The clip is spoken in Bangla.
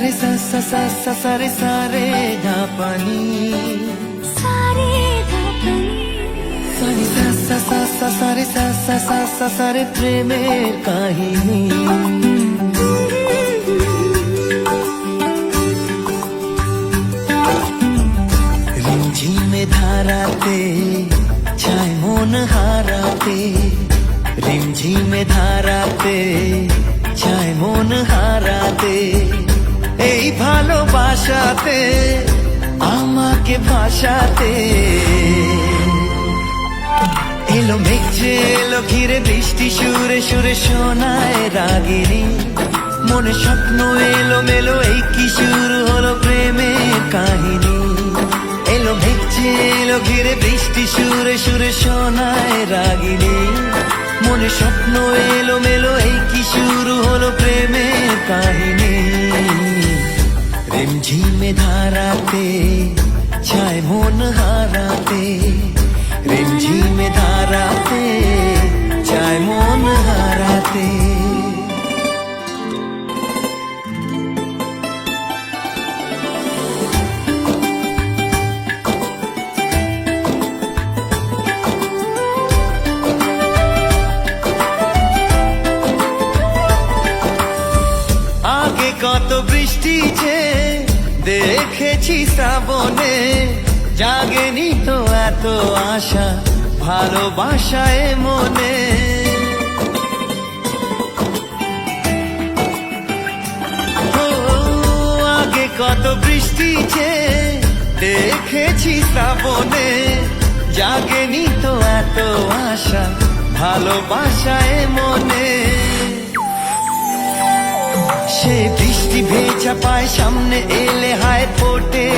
সারে সা সা সা সা সারে সারে ধা পানি সারে সা সা সা সা সারে সা সা সা সা সারে প্রেমের কাহিনী। রিমঝিমে ধারাতে চায় মন হারাতে, রিমঝিমে ধারাতে চায় মন হারাতে, এই ভালোবাসাতে আমাকে ভাসাতে। এলো মেঘে এলো ঘিরে বৃষ্টি সুরে সুরে শোনায় রাগিনী, মনে স্বপ্ন এলো মেলো এই কি শুরু হলো প্রেমের কাহিনী। এলো মেঘে এলো ঘিরে বৃষ্টি সুরে সুরে শোনায় রাগিনী, মনে স্বপ্ন এলো মেলো এই কি শুরু হলো প্রেমের কাহিনী। রিমঝিমে ধারাতে চায় মন হারাতে, রিমঝিমে ধারাতে চায় মন হারাতে। আগে কত বৃষ্টি যে দেখেছি শ্রাবণে, জাগেনি তো এত আশা ভালোবাসায় মনে। ও আগে কত বৃষ্টি যে দেখেছি শ্রাবণে, জাগেনি তো এত আশা ভালোবাসায় মনে। সে বৃষ্টি ভেজা পায় সামনে এলে হায় ফোটে